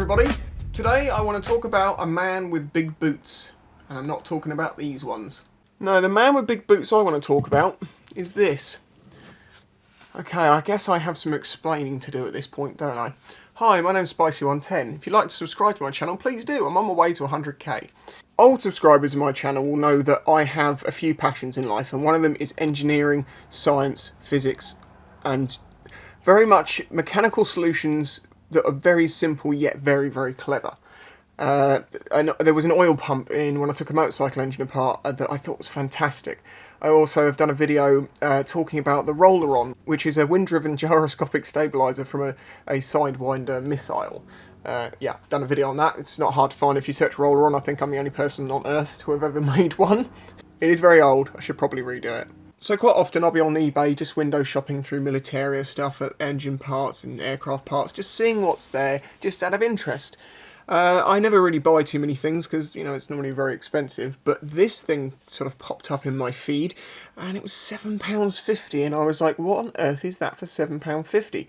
everybody. Today I want to talk about a man with big boots, and I'm not talking about these ones. No, the man with big boots I want to talk about is this. Okay, I guess I have some explaining to do at this point, don't I? Hi, my name's Spicy110. If you'd like to subscribe to my channel, please do. I'm on my way to 100k. Old subscribers of my channel will know that I have a few passions in life, and one of them is engineering, science, physics, and very much mechanical solutions that are very simple yet very, very clever. And there was an oil pump in when I took a motorcycle engine apart that I thought was fantastic. I also have done a video talking about the Roller-On, which is a wind-driven gyroscopic stabiliser from a Sidewinder missile. Yeah, I've done a video on that. It's not hard to find if you search Roller-On. I think I'm the only person on Earth to have ever made one. It is very old. I should probably redo it. So quite often I'll be on eBay just window shopping through militaria stuff, at engine parts and aircraft parts, just seeing what's there, just out of interest. I never really buy too many things because, you know, it's normally very expensive, but this thing sort of popped up in my feed and it was £7.50 and I was like, what on earth is that for £7.50?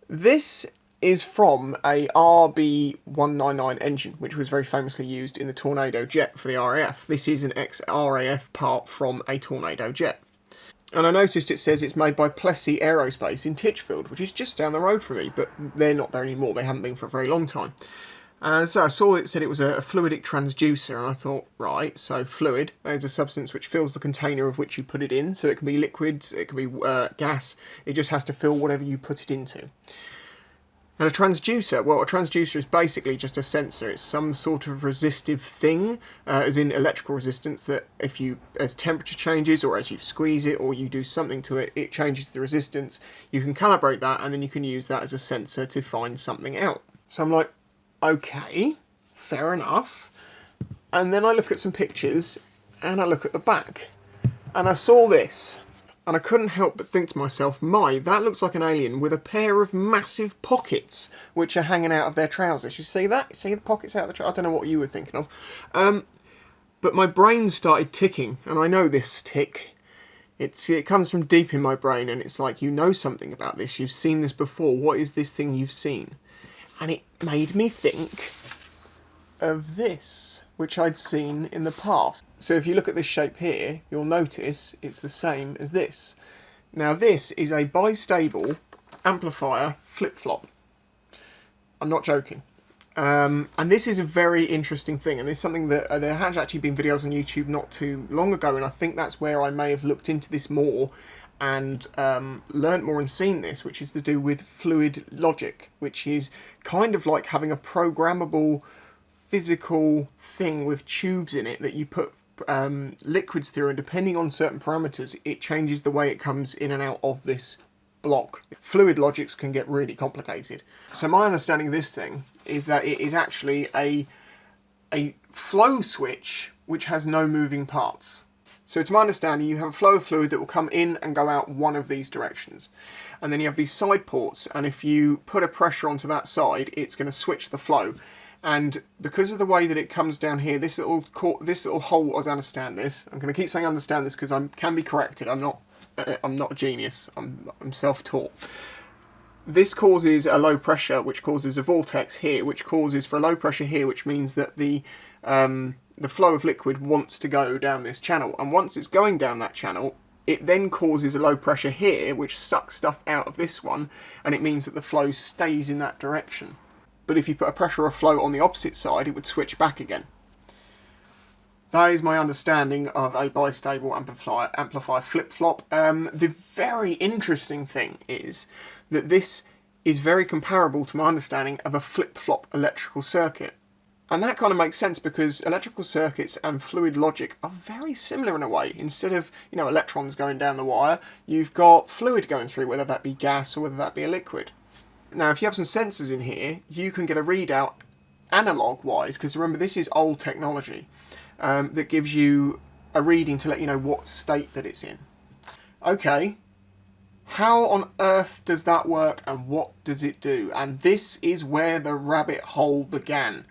This is from a RB199 engine, which was very famously used in the Tornado jet for the RAF. This is an ex-RAF part from a Tornado jet. And I noticed it says it's made by Plessey Aerospace in Titchfield, which is just down the road from me, but they're not there anymore. They haven't been for a very long time. And so I saw it said it was a fluidic transducer, and I thought, right, so fluid, there's a substance which fills the container of which you put it in, so it can be liquids, it can be gas, it just has to fill whatever you put it into. And a transducer, well, a transducer is basically just a sensor. It's some sort of resistive thing, as in electrical resistance, that if you, as temperature changes, or as you squeeze it, or you do something to it, it changes the resistance. You can calibrate that, and then you can use that as a sensor to find something out. So I'm like, okay, fair enough. And then I look at some pictures, and I look at the back, and I saw this. And I couldn't help but think to myself, that looks like an alien with a pair of massive pockets which are hanging out of their trousers. You see that? See the pockets out of the trousers? I don't know what you were thinking of. But my brain started ticking, and I know this tick. It comes from deep in my brain, and it's like, you know something about this. You've seen this before. What is this thing you've seen? And it made me think of this, which I'd seen in the past. So if you look at this shape here, you'll notice it's the same as this. Now this is a bistable amplifier flip-flop. I'm not joking. And this is a very interesting thing, and it's something that there has actually been videos on YouTube not too long ago, and I think that's where I may have looked into this more and learnt more and seen this, which is to do with fluid logic, which is kind of like having a programmable physical thing with tubes in it that you put liquids through, and depending on certain parameters it changes the way it comes in and out of this block. Fluid logics can get really complicated. So my understanding of this thing is that it is actually a flow switch which has no moving parts. So it's my understanding you have a flow of fluid that will come in and go out one of these directions. And then you have these side ports, and if you put a pressure onto that side, it's going to switch the flow. And because of the way that it comes down here, this little hole, I don't understand this. I'm going to keep saying understand this because I can be corrected. I'm not a genius. I'm self-taught. This causes a low pressure, which causes a vortex here, which causes for a low pressure here, which means that the flow of liquid wants to go down this channel. And once it's going down that channel, it then causes a low pressure here, which sucks stuff out of this one, and it means that the flow stays in that direction. But if you put a pressure or flow on the opposite side, it would switch back again. That is my understanding of a bistable amplifier flip-flop. The very interesting thing is that this is very comparable to my understanding of a flip-flop electrical circuit. And that kind of makes sense because electrical circuits and fluid logic are very similar in a way. Instead of, you know, electrons going down the wire, you've got fluid going through, whether that be gas or whether that be a liquid. Now, if you have some sensors in here, you can get a readout analog-wise, because remember, this is old technology, that gives you a reading to let you know what state that it's in. Okay, how on earth does that work and what does it do? And this is where the rabbit hole began.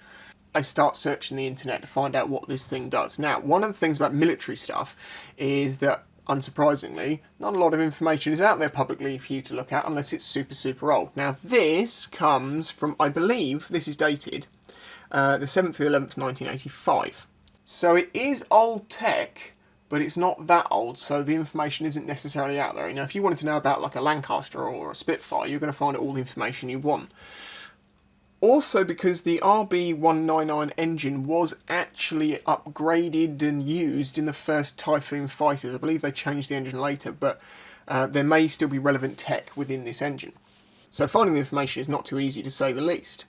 I start searching the internet to find out what this thing does. Now, one of the things about military stuff is that unsurprisingly, not a lot of information is out there publicly for you to look at unless it's super, super old. Now this comes from, I believe, this is dated the 7th of the 11th, 1985. So it is old tech, but it's not that old, so the information isn't necessarily out there. You know, if you wanted to know about like a Lancaster or a Spitfire, you're going to find all the information you want. Also, because the RB199 engine was actually upgraded and used in the first Typhoon fighters. I believe they changed the engine later, but there may still be relevant tech within this engine. So finding the information is not too easy, to say the least.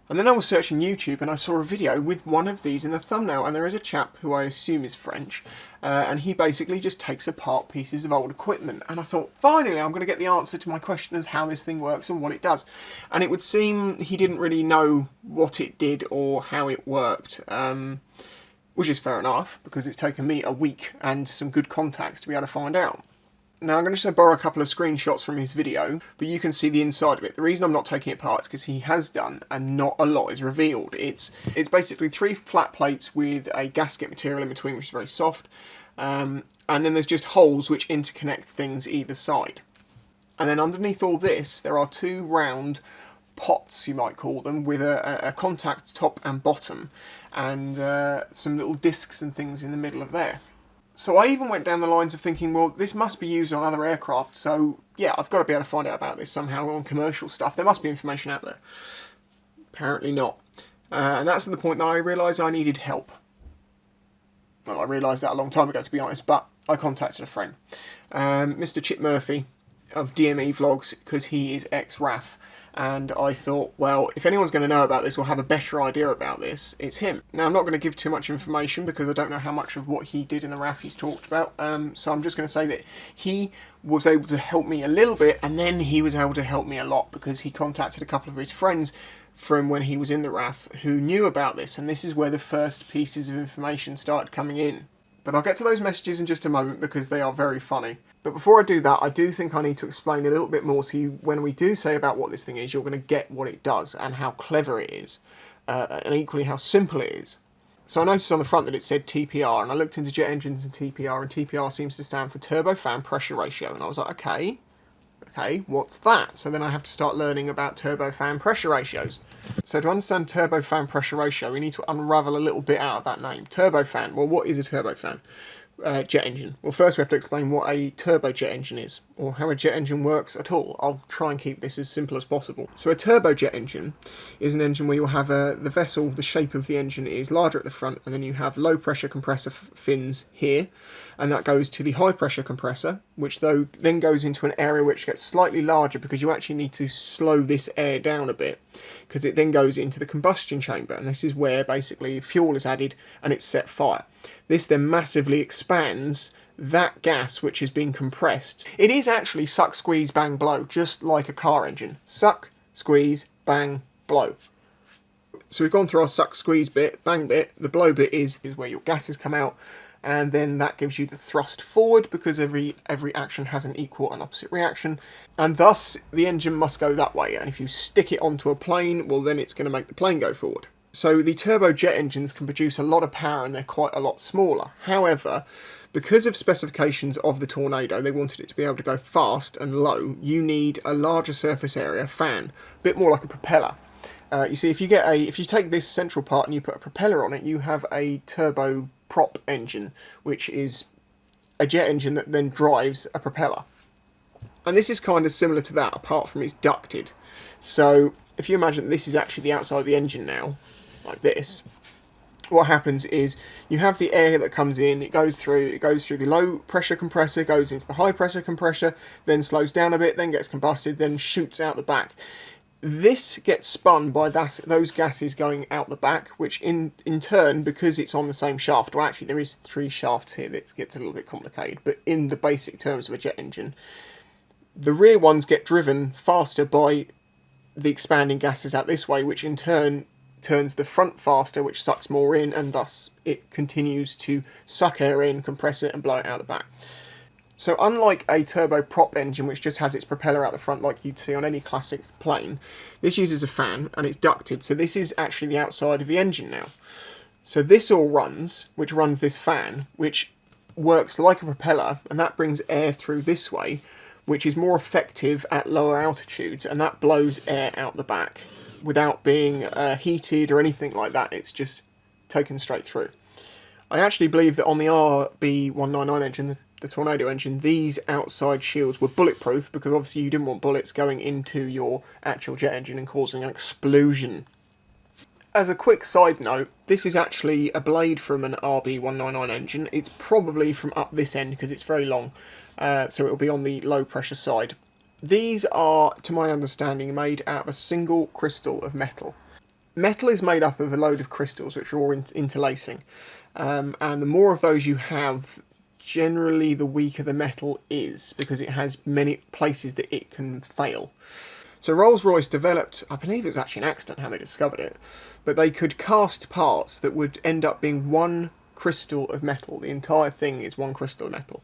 And then I was searching YouTube and I saw a video with one of these in the thumbnail, and there is a chap who I assume is French, and he basically just takes apart pieces of old equipment. And I thought, finally, I'm going to get the answer to my question of how this thing works and what it does. And it would seem he didn't really know what it did or how it worked, which is fair enough, because it's taken me a week and some good contacts to be able to find out. Now I'm going to just borrow a couple of screenshots from his video, but you can see the inside of it. The reason I'm not taking it apart is because he has done, and not a lot is revealed. It's basically 3 flat plates with a gasket material in between, which is very soft, and then there's just holes which interconnect things either side. And then underneath all this, there are 2 round pots, you might call them, with a contact top and bottom, and some little discs and things in the middle of there. So I even went down the lines of thinking, well, this must be used on other aircraft, so yeah, I've got to be able to find out about this somehow on commercial stuff. There must be information out there. Apparently not. And that's the point that I realised I needed help. Well, I realised that a long time ago, to be honest, but I contacted a friend. Mr. Chip Murphy of DMEvlogs, because he is ex-RAF. And I thought, well, if anyone's going to know about this or have a better idea about this, it's him. Now, I'm not going to give too much information because I don't know how much of what he did in the RAF he's talked about. So I'm just going to say that he was able to help me a little bit, and then he was able to help me a lot because he contacted a couple of his friends from when he was in the RAF who knew about this, and this is where the first pieces of information started coming in. But I'll get to those messages in just a moment because they are very funny. But before I do that, I do think I need to explain a little bit more so you, when we do say about what this thing is, you're going to get what it does and how clever it is, and equally how simple it is. So I noticed on the front that it said TPR, and I looked into jet engines and TPR seems to stand for turbofan pressure ratio, and I was like, okay, what's that? So then I have to start learning about turbofan pressure ratios. So to understand turbofan pressure ratio, we need to unravel a little bit out of that name. Turbofan, well, what is a turbofan? Jet engine. Well, first we have to explain what a turbojet engine is, or how a jet engine works at all. I'll try and keep this as simple as possible. So a turbojet engine is an engine where you'll have the vessel, the shape of the engine is larger at the front, and then you have low pressure compressor fins here, and that goes to the high pressure compressor, which then goes into an area which gets slightly larger because you actually need to slow this air down a bit, because it then goes into the combustion chamber, and this is where basically fuel is added and it's set fire. This then massively expands that gas which is being compressed. It is actually suck, squeeze, bang, blow, just like a car engine. Suck, squeeze, bang, blow. So we've gone through our suck, squeeze bit, bang bit. The blow bit is where your gases come out, and then that gives you the thrust forward because every action has an equal and opposite reaction, and thus the engine must go that way, and if you stick it onto a plane, well then it's going to make the plane go forward. So the turbojet engines can produce a lot of power and they're quite a lot smaller. However, because of specifications of the Tornado, they wanted it to be able to go fast and low. You need a larger surface area fan, a bit more like a propeller. You see, if you take this central part and you put a propeller on it, you have a turboprop engine, which is a jet engine that then drives a propeller. And this is kind of similar to that, apart from it's ducted. So if you imagine this is actually the outside of the engine now, like this, what happens is you have the air that comes in, it goes through the low pressure compressor, goes into the high pressure compressor, then slows down a bit, then gets combusted, then shoots out the back. This gets spun by those gases going out the back, which in turn, because it's on the same shaft, well actually there is 3 shafts here, that gets a little bit complicated, but in the basic terms of a jet engine, the rear ones get driven faster by the expanding gases out this way, which in turn turns the front faster, which sucks more in, and thus it continues to suck air in, compress it, and blow it out the back. So unlike a turboprop engine, which just has its propeller out the front like you'd see on any classic plane, this uses a fan, and it's ducted, so this is actually the outside of the engine now. So this all runs, which runs this fan, which works like a propeller, and that brings air through this way, which is more effective at lower altitudes, and that blows air out the back without being heated or anything like that. It's just taken straight through. I actually believe that on the RB199 engine, the Tornado engine, these outside shields were bulletproof, because obviously you didn't want bullets going into your actual jet engine and causing an explosion. As a quick side note, this is actually a blade from an RB199 engine. It's probably from up this end because it's very long, so it'll be on the low pressure side. These are, to my understanding, made out of a single crystal of metal. Metal is made up of a load of crystals which are all interlacing, and the more of those you have, generally the weaker the metal is, because it has many places that it can fail. So Rolls-Royce developed, I believe it was actually an accident how they discovered it, but they could cast parts that would end up being one crystal of metal. The entire thing is one crystal of metal,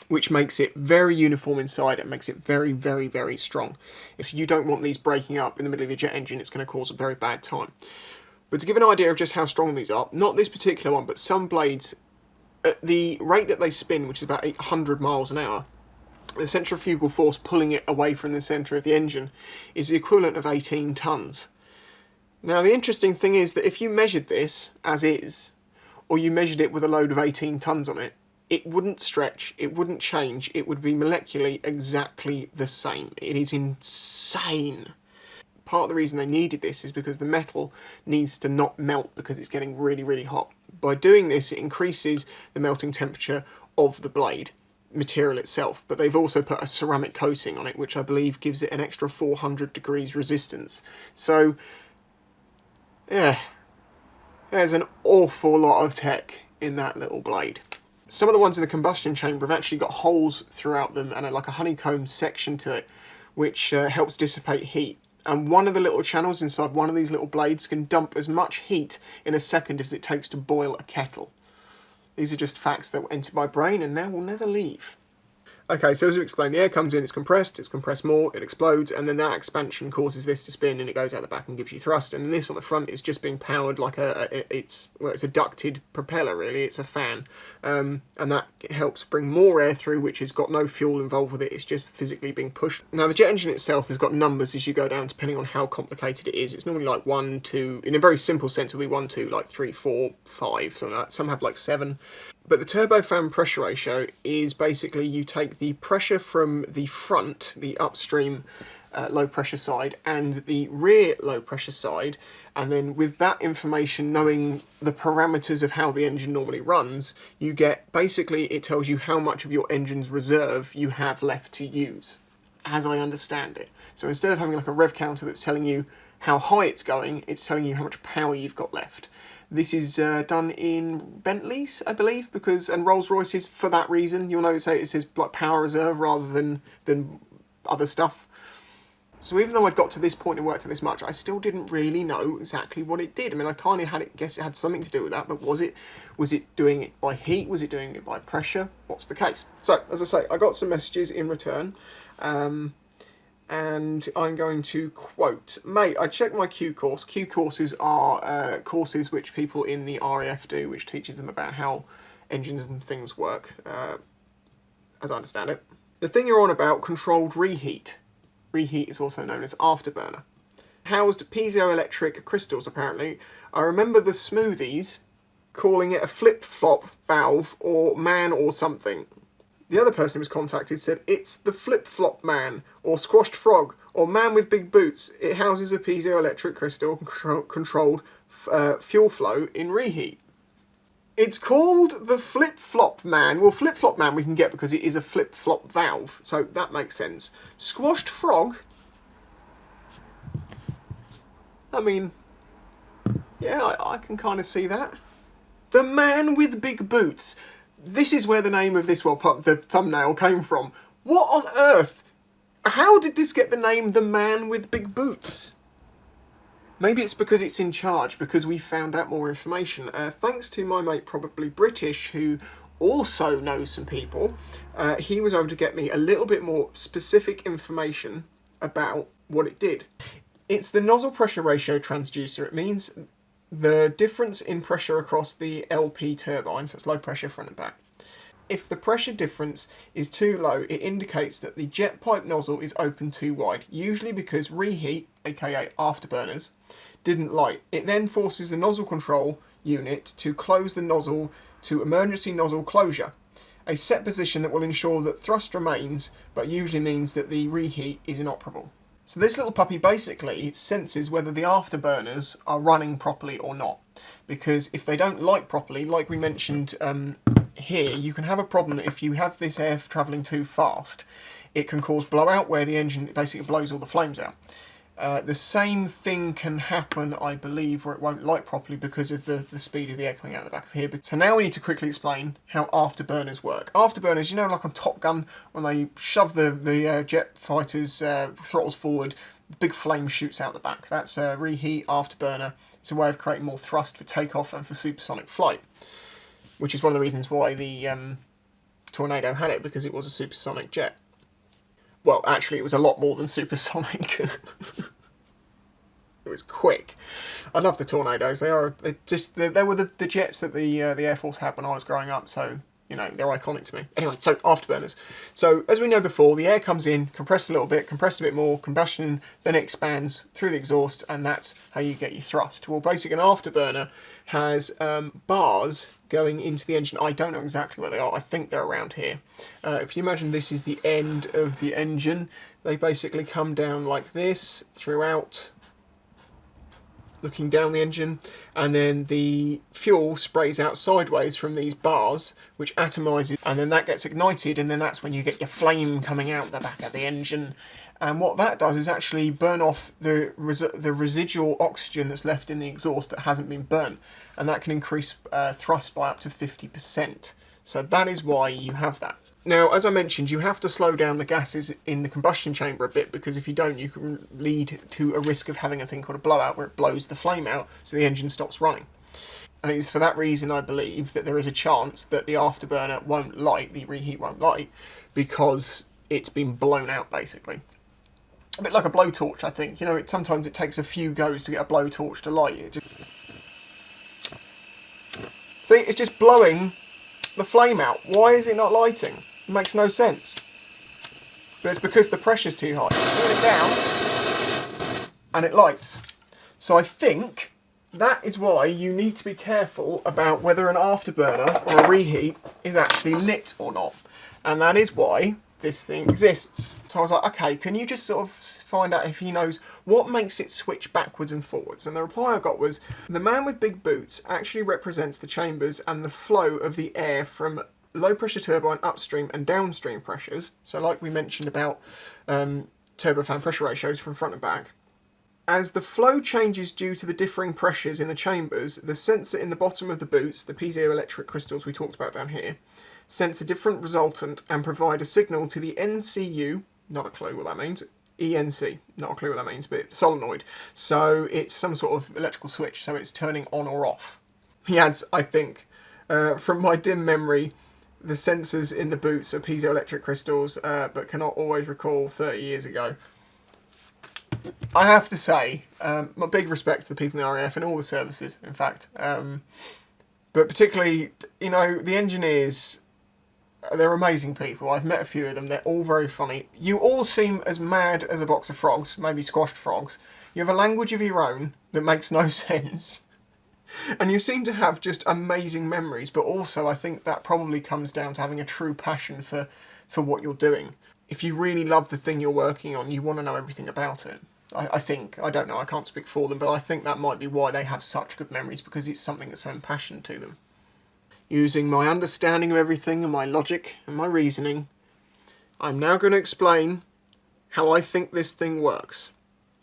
which makes it very uniform inside and makes it very, very, very strong. If you don't want these breaking up in the middle of your jet engine, it's going to cause a very bad time. But to give an idea of just how strong these are, not this particular one, but some blades, at the rate that they spin, which is about 800 miles an hour, the centrifugal force pulling it away from the centre of the engine is the equivalent of 18 tonnes. Now the interesting thing is that if you measured this as is, or you measured it with a load of 18 tonnes on it, it wouldn't stretch, it wouldn't change, it would be molecularly exactly the same. It is insane. Part of the reason they needed this is because the metal needs to not melt because it's getting really, really hot. By doing this, it increases the melting temperature of the blade material itself, but they've also put a ceramic coating on it, which I believe gives it an extra 400 degrees resistance. So yeah, there's an awful lot of tech in that little blade. Some of the ones in the combustion chamber have actually got holes throughout them and like a honeycomb section to it, which helps dissipate heat. And one of the little channels inside one of these little blades can dump as much heat in a second as it takes to boil a kettle. These are just facts that enter my brain and now will never leave. Okay, so as we explained, the air comes in, it's compressed more, it explodes, and then that expansion causes this to spin and it goes out the back and gives you thrust. And then this on the front is just being powered like it's a ducted propeller, really. It's a fan, and that helps bring more air through, which has got no fuel involved with it. It's just physically being pushed. Now the jet engine itself has got numbers as you go down, depending on how complicated it is. It's normally like 1, 2, in a very simple sense, it would be 1, 2, like 3, 4, 5, something like that. Some have like 7. But the turbofan pressure ratio is basically you take the pressure from the front, the upstream low pressure side, and the rear low pressure side, and then with that information, knowing the parameters of how the engine normally runs, you get, basically it tells you how much of your engine's reserve you have left to use, as I understand it. So instead of having like a rev counter that's telling you how high it's going, it's telling you how much power you've got left. This is done in Bentleys, I believe, and Rolls-Royces for that reason. You'll notice it says like power reserve rather than other stuff. So even though I'd got to this point and worked at this much, I still didn't really know exactly what it did. I mean, I kind of guess it had something to do with that, but was it doing it by heat? Was it doing it by pressure? What's the case? So, as I say, I got some messages in return. And I'm going to quote, mate, I checked my Q course. Q courses are courses which people in the RAF do, which teaches them about how engines and things work, as I understand it. The thing you're on about, controlled reheat. Reheat is also known as afterburner. Housed piezoelectric crystals, apparently. I remember the smoothies calling it a flip-flop valve or man or something. The other person who was contacted said, it's the flip-flop man, or squashed frog, or man with big boots. It houses a piezoelectric crystal controlled fuel flow in reheat. It's called the flip-flop man. Well, flip-flop man we can get because it is a flip-flop valve, so that makes sense. Squashed frog? I mean, yeah, I can kind of see that. The man with big boots. This is where the name of this, well, the thumbnail came from. What on earth? How did this get the name The Man with Big Boots? Maybe it's because it's in charge, because we found out more information. Thanks to my mate, probably British, who also knows some people, he was able to get me a little bit more specific information about what it did. It's the nozzle pressure ratio transducer. It means the difference in pressure across the LP turbines, that's low pressure front and back. if the pressure difference is too low, it indicates that the jet pipe nozzle is open too wide, usually because reheat, aka afterburners, didn't light. It then forces the nozzle control unit to close the nozzle to emergency nozzle closure, a set position that will ensure that thrust remains, but usually means that the reheat is inoperable. So this little puppy basically senses whether the afterburners are running properly or not, because if they don't light properly, like we mentioned here, you can have a problem if you have this air travelling too fast. It can cause blowout where the engine basically blows all the flames out. The same thing can happen, I believe, where it won't light properly because of the speed of the air coming out the back of here. So now we need to quickly explain how afterburners work. Afterburners, you know, like on Top Gun, when they shove the jet fighters' throttles forward, big flame shoots out the back. That's a reheat afterburner. It's a way of creating more thrust for takeoff and for supersonic flight, which is one of the reasons why the Tornado had it, because it was a supersonic jet. Well, actually, it was a lot more than supersonic. It was quick. I love the Tornadoes. They were the jets that the Air Force had when I was growing up. So you know, they're iconic to me. Anyway, so afterburners. So as we know before, the air comes in, compressed a little bit, compressed a bit more, combustion, then it expands through the exhaust, and that's how you get your thrust. Well, basically an afterburner has bars going into the engine. I don't know exactly where they are. I think they're around here. If you imagine this is the end of the engine, they basically come down like this throughout, looking down the engine, and then the fuel sprays out sideways from these bars, which atomizes, and then that gets ignited, and then that's when you get your flame coming out the back of the engine. And what that does is actually burn off the residual oxygen that's left in the exhaust that hasn't been burnt, and that can increase thrust by up to 50%. So that is why you have that. Now, as I mentioned, you have to slow down the gases in the combustion chamber a bit, because if you don't, you can lead to a risk of having a thing called a blowout, where it blows the flame out, so the engine stops running. And it's for that reason, I believe, that there is a chance that the afterburner won't light, the reheat won't light, because it's been blown out, basically. A bit like a blowtorch, I think. You know, sometimes it takes a few goes to get a blowtorch to light. It just... See, it's just blowing the flame out. Why is it not lighting? It makes no sense. But it's because the pressure's too high. Turn it down, and it lights. So I think that is why you need to be careful about whether an afterburner or a reheat is actually lit or not. And that is why this thing exists. So I was like, okay, can you just sort of find out if he knows what makes it switch backwards and forwards? And the reply I got was, the man with big boots actually represents the chambers and the flow of the air from low pressure turbine upstream and downstream pressures. So like we mentioned about turbofan pressure ratios from front and back. As the flow changes due to the differing pressures in the chambers, the sensor in the bottom of the boots, the piezoelectric crystals we talked about down here, sense a different resultant and provide a signal to the NCU, not a clue what that means, ENC, not a clue what that means, but solenoid. So it's some sort of electrical switch, so it's turning on or off. He adds, I think, from my dim memory, the sensors in the boots are piezoelectric crystals, but cannot always recall 30 years ago. I have to say, my big respect to the people in the RAF and all the services, in fact. But particularly, you know, the engineers, they're amazing people. I've met a few of them. They're all very funny. You all seem as mad as a box of frogs, maybe squashed frogs. You have a language of your own that makes no sense. And you seem to have just amazing memories, but also I think that probably comes down to having a true passion for what you're doing. If you really love the thing you're working on, you want to know everything about it. I think, I don't know, I can't speak for them, but I think that might be why they have such good memories, because it's something that's so impassioned to them. Using my understanding of everything and my logic and my reasoning, I'm now going to explain how I think this thing works.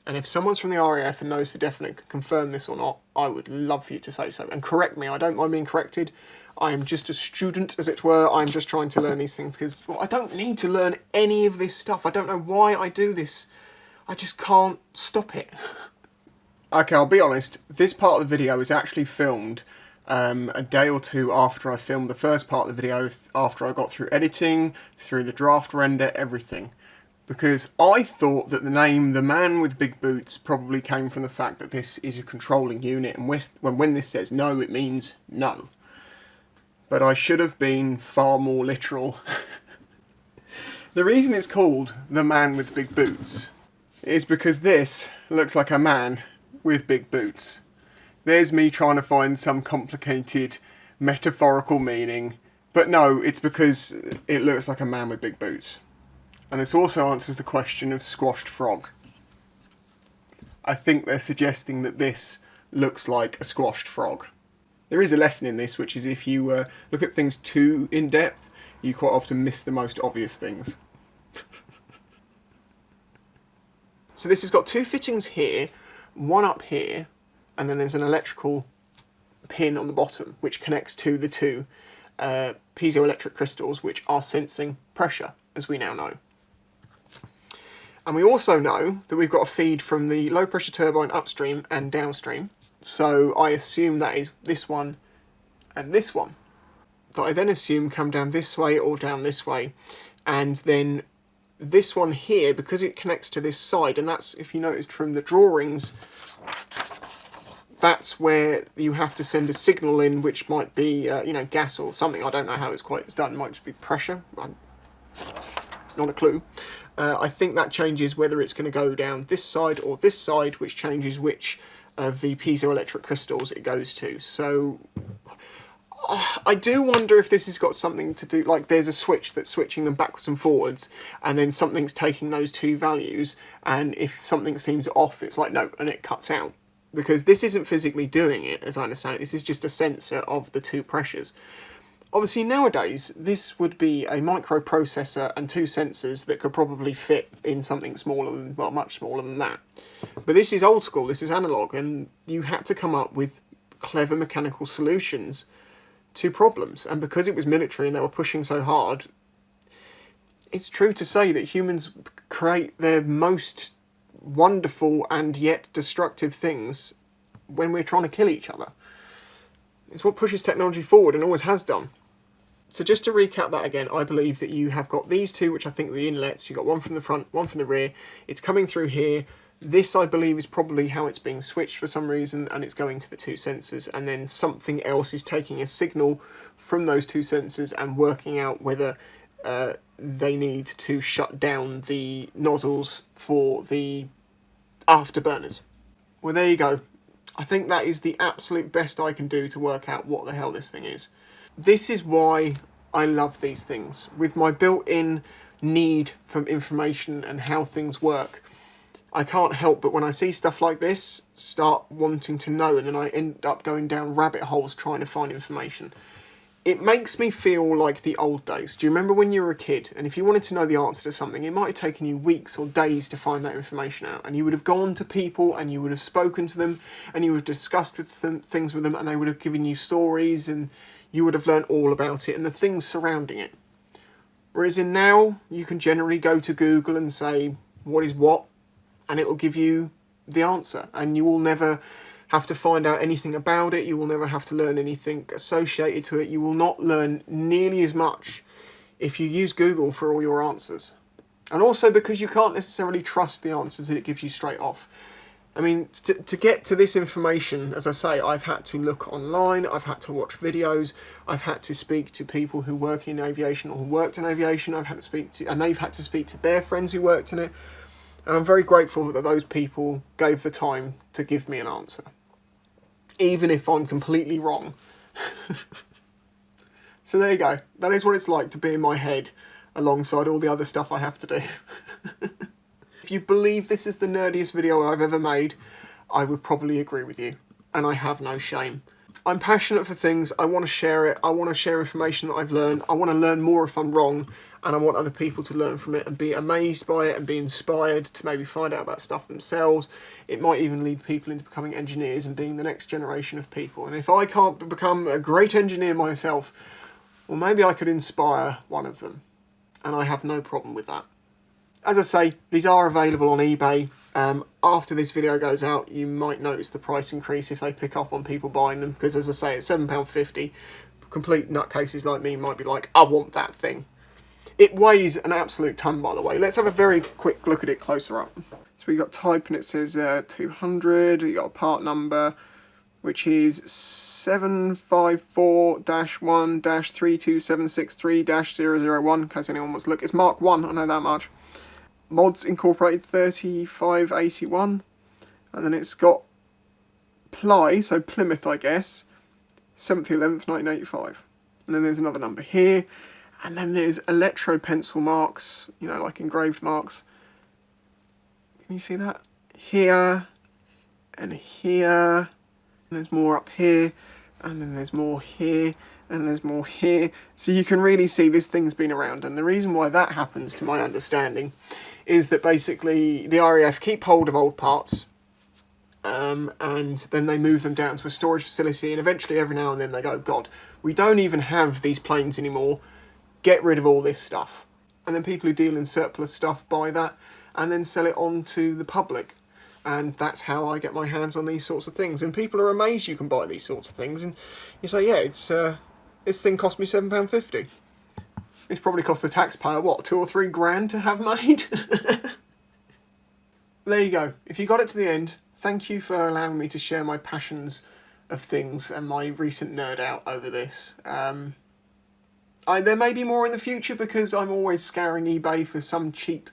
And if someone's from the RAF and knows for definite can confirm this or not, I would love for you to say so. And correct me, I don't mind being corrected. I am just a student, as it were. I'm just trying to learn these things because, well, I don't need to learn any of this stuff. I don't know why I do this. I just can't stop it. Okay, I'll be honest. This part of the video is actually filmed a day or two after I filmed the first part of the video, after I got through editing, through the draft render, everything. Because I thought that the name, the man with big boots, probably came from the fact that this is a controlling unit, and when this says no, it means no. but I should have been far more literal. The reason it's called The Man with Big Boots is because this looks like a man with big boots. There's me trying to find some complicated metaphorical meaning, but no, it's because it looks like a man with big boots. And this also answers the question of squashed frog. I think they're suggesting that this looks like a squashed frog. There is a lesson in this, which is if you look at things too in depth, you quite often miss the most obvious things. So this has got two fittings here, one up here, and then there's an electrical pin on the bottom which connects to the two piezoelectric crystals which are sensing pressure, as we now know. And we also know that we've got a feed from the low pressure turbine upstream and downstream, so I assume that is this one and this one, that I then assume come down this way or down this way, and then this one here, because it connects to this side, and that's, if you noticed from the drawings, that's where you have to send a signal in, which might be, you know, gas or something. I don't know how it's done. It might just be pressure. Not a clue. I think that changes whether it's going to go down this side or this side, which changes which of the piezoelectric crystals it goes to. So I do wonder if this has got something to do, like there's a switch that's switching them backwards and forwards, and then something's taking those two values, and if something seems off, it's like no, and it cuts out. Because this isn't physically doing it, as I understand it, this is just a sensor of the two pressures. Obviously nowadays, this would be a microprocessor and two sensors that could probably fit in something smaller than, well, much smaller than that. But this is old school, this is analog, and you had to come up with clever mechanical solutions to problems, and because it was military and they were pushing so hard, it's true to say that humans create their most wonderful and yet destructive things when we're trying to kill each other. It's what pushes technology forward and always has done. So just to recap that again, I believe that you have got these two, which I think are the inlets. You've got one from the front, one from the rear. It's coming through here. This, I believe, is probably how it's being switched for some reason, and it's going to the two sensors, and then something else is taking a signal from those two sensors and working out whether they need to shut down the nozzles for the afterburners. Well, there you go. I think that is the absolute best I can do to work out what the hell this thing is. This is why I love these things. With my built-in need for information and how things work, I can't help but when I see stuff like this, start wanting to know, and then I end up going down rabbit holes trying to find information. It makes me feel like the old days. Do you remember when you were a kid, and if you wanted to know the answer to something, it might have taken you weeks or days to find that information out, and you would have gone to people, and you would have spoken to them, and you would have discussed with them, things with them, and they would have given you stories, and you would have learned all about it, and the things surrounding it. Whereas in now, you can generally go to Google and say, what is what? And it will give you the answer, and you will never have to find out anything about it. You will never have to learn anything associated to it. You will not learn nearly as much if you use Google for all your answers. And also because you can't necessarily trust the answers that it gives you straight off. I mean, to get to this information, as I say, I've had to look online, I've had to watch videos, I've had to speak to people who work in aviation or who worked in aviation, I've had to speak to, and they've had to speak to their friends who worked in it. And I'm very grateful that those people gave the time to give me an answer, even if I'm completely wrong. So there you go. That is what it's like to be in my head alongside all the other stuff I have to do. If you believe this is the nerdiest video I've ever made, I would probably agree with you, and I have no shame. I'm passionate for things, I want to share it, I want to share information that I've learned, I want to learn more if I'm wrong, and I want other people to learn from it and be amazed by it and be inspired to maybe find out about stuff themselves. It might even lead people into becoming engineers and being the next generation of people. And if I can't become a great engineer myself, well, maybe I could inspire one of them. And I have no problem with that. As I say, these are available on eBay. After this video goes out, you might notice the price increase if they pick up on people buying them. Because as I say, it's £7.50. Complete nutcases like me might be like, I want that thing. It weighs an absolute ton, by the way. Let's have a very quick look at it closer up. So we got type and it says 200, you got a part number. which is 754-1-32763-001, in case anyone wants to look. It's Mark 1, I know that much. Mods Incorporated 3581, and then it's got Ply, so Plymouth I guess, 7th 11th 1985. And then there's another number here, and then there's electro pencil marks, you know, like engraved marks. Can you see that? Here, and here, and there's more up here, and then there's more here, and there's more here. So you can really see this thing's been around, and the reason why that happens, to my understanding, is that basically the RAF keep hold of old parts, and then they move them down to a storage facility, and eventually every now and then they go, God, we don't even have these planes anymore, get rid of all this stuff. And then people who deal in surplus stuff buy that and then sell it on to the public. And that's how I get my hands on these sorts of things. And people are amazed you can buy these sorts of things. And you say, yeah, it's this thing cost me £7.50. It's probably cost the taxpayer, what, 2 or 3 grand to have made? There you go. If you got it to the end, thank you for allowing me to share my passions of things and my recent nerd out over this. There may be more in the future because I'm always scouring eBay for some cheap,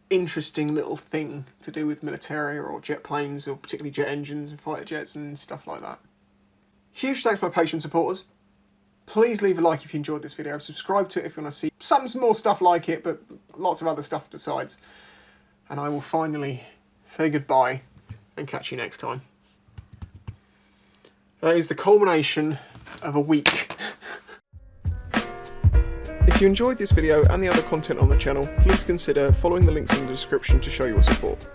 interesting little thing to do with military or jet planes, or particularly jet engines and fighter jets and stuff like that. Huge thanks to my Patreon supporters. Please leave a like if you enjoyed this video. Subscribe to it if you want to see some more stuff like it, but lots of other stuff besides. And I will finally say goodbye and catch you next time. That is the culmination of a week. If you enjoyed this video and the other content on the channel, please consider following the links in the description to show your support.